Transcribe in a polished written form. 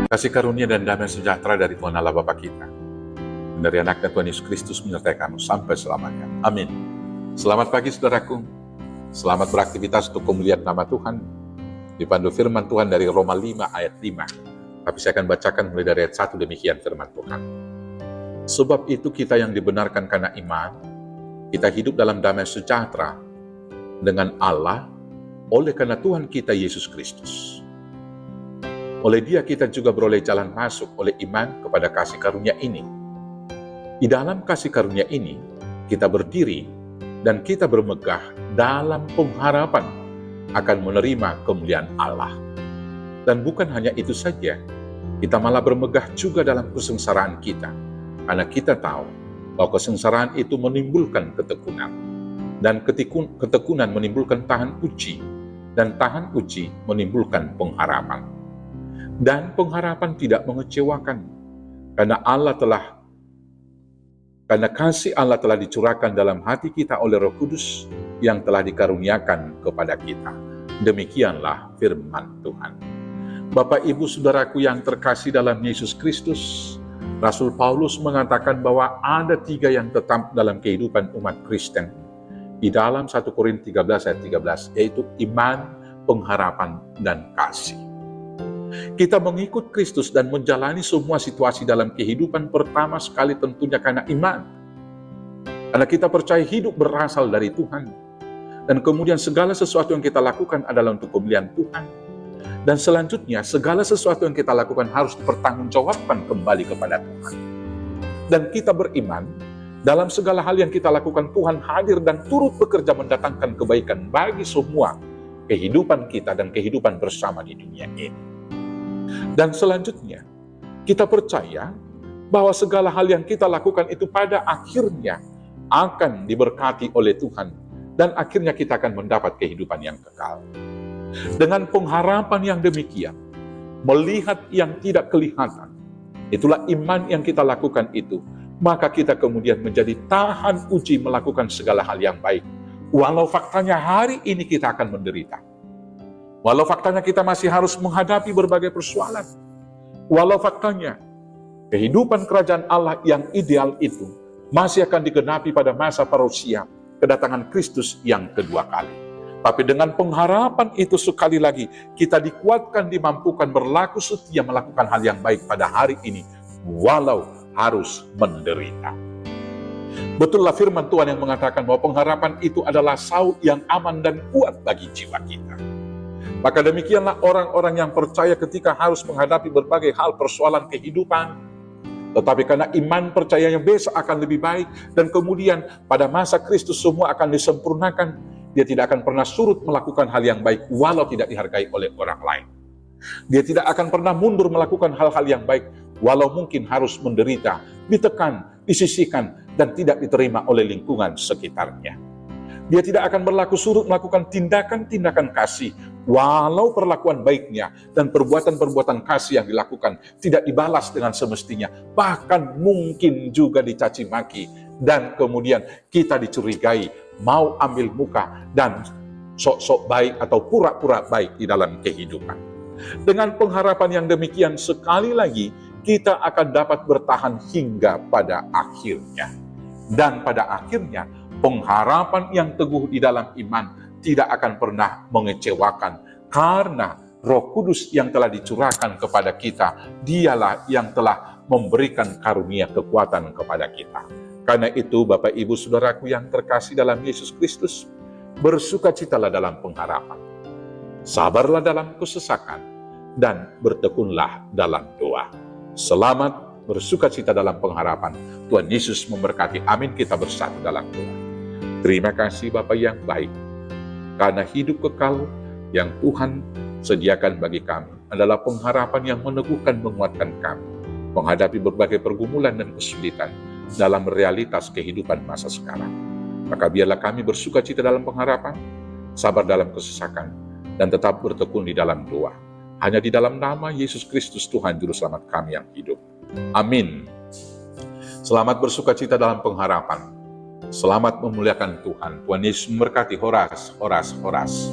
Kasih karunia dan damai sejahtera dari Tuhan Allah Bapa kita, dan dari anaknya Tuhan Yesus Kristus menyertai kamu sampai selamanya. Amin. Selamat pagi saudaraku. Selamat beraktivitas untuk kemuliaan nama Tuhan. Dipandu firman Tuhan dari Roma 5 ayat 5. Tapi saya akan bacakan mulai dari ayat 1 demikian firman Tuhan. Sebab itu kita yang dibenarkan karena iman, kita hidup dalam damai sejahtera dengan Allah oleh karena Tuhan kita Yesus Kristus. Oleh Dia kita juga beroleh jalan masuk oleh iman kepada kasih karunia ini. Di dalam kasih karunia ini, kita berdiri dan kita bermegah dalam pengharapan akan menerima kemuliaan Allah. Dan bukan hanya itu saja, kita malah bermegah juga dalam kesengsaraan kita, karena kita tahu bahwa kesengsaraan itu menimbulkan ketekunan, dan ketekunan menimbulkan tahan uji, dan tahan uji menimbulkan pengharapan. Dan pengharapan tidak mengecewakan, karena kasih Allah telah dicurahkan dalam hati kita oleh Roh Kudus yang telah dikaruniakan kepada kita. Demikianlah firman Tuhan. Bapak, Ibu, Saudaraku yang terkasih dalam Yesus Kristus, Rasul Paulus mengatakan bahwa ada 3 yang tetap dalam kehidupan umat Kristen. Di dalam 1 Korintus 13 ayat 13, yaitu iman, pengharapan, dan kasih. Kita mengikut Kristus dan menjalani semua situasi dalam kehidupan pertama sekali tentunya karena iman. Karena kita percaya hidup berasal dari Tuhan. Dan kemudian segala sesuatu yang kita lakukan adalah untuk kemuliaan Tuhan. Dan selanjutnya segala sesuatu yang kita lakukan harus dipertanggungjawabkan kembali kepada Tuhan. Dan kita beriman, dalam segala hal yang kita lakukan Tuhan hadir dan turut bekerja mendatangkan kebaikan bagi semua kehidupan kita dan kehidupan bersama di dunia ini. Dan selanjutnya, kita percaya bahwa segala hal yang kita lakukan itu pada akhirnya akan diberkati oleh Tuhan. Dan akhirnya kita akan mendapat kehidupan yang kekal. Dengan pengharapan yang demikian, melihat yang tidak kelihatan, itulah iman yang kita lakukan itu. Maka kita kemudian menjadi tahan uji melakukan segala hal yang baik. Walau faktanya hari ini kita akan menderita. Walau faktanya kita masih harus menghadapi berbagai persoalan. Walau faktanya kehidupan kerajaan Allah yang ideal itu masih akan digenapi pada masa parousia, kedatangan Kristus yang kedua kali. Tapi dengan pengharapan itu sekali lagi, kita dikuatkan, dimampukan berlaku setia melakukan hal yang baik pada hari ini, walau harus menderita. Betullah firman Tuhan yang mengatakan bahwa pengharapan itu adalah saut yang aman dan kuat bagi jiwa kita. Maka demikianlah orang-orang yang percaya ketika harus menghadapi berbagai hal persoalan kehidupan. Tetapi karena iman percayanya besok akan lebih baik. Dan kemudian pada masa Kristus semua akan disempurnakan. Dia tidak akan pernah surut melakukan hal yang baik walau tidak dihargai oleh orang lain. Dia tidak akan pernah mundur melakukan hal-hal yang baik walau mungkin harus menderita, ditekan, disisihkan, dan tidak diterima oleh lingkungan sekitarnya. Dia tidak akan berlaku surut melakukan tindakan-tindakan kasih, walau perlakuan baiknya dan perbuatan-perbuatan kasih yang dilakukan tidak dibalas dengan semestinya, bahkan mungkin juga dicaci maki, dan kemudian kita dicurigai mau ambil muka dan sok-sok baik atau pura-pura baik di dalam kehidupan. Dengan pengharapan yang demikian, sekali lagi kita akan dapat bertahan hingga pada akhirnya. Dan pada akhirnya, pengharapan yang teguh di dalam iman tidak akan pernah mengecewakan, karena Roh Kudus yang telah dicurahkan kepada kita, Dialah yang telah memberikan karunia kekuatan kepada kita. Karena itu, Bapak, Ibu, Saudaraku yang terkasih dalam Yesus Kristus, bersukacitalah dalam pengharapan, sabarlah dalam kesesakan, dan bertekunlah dalam doa. Selamat bersukacita dalam pengharapan. Tuhan Yesus memberkati. Amin. Kita bersatu dalam doa. Terima kasih Bapa yang baik, karena hidup kekal yang Tuhan sediakan bagi kami adalah pengharapan yang meneguhkan, menguatkan kami menghadapi berbagai pergumulan dan kesulitan dalam realitas kehidupan masa sekarang. Maka biarlah kami bersukacita dalam pengharapan, sabar dalam kesesakan, dan tetap bertekun di dalam doa. Hanya di dalam nama Yesus Kristus Tuhan Juru Selamat kami yang hidup. Amin. Selamat bersukacita dalam pengharapan. Selamat memuliakan Tuhan. Tuhan Yesus memberkati. Horas, horas, horas.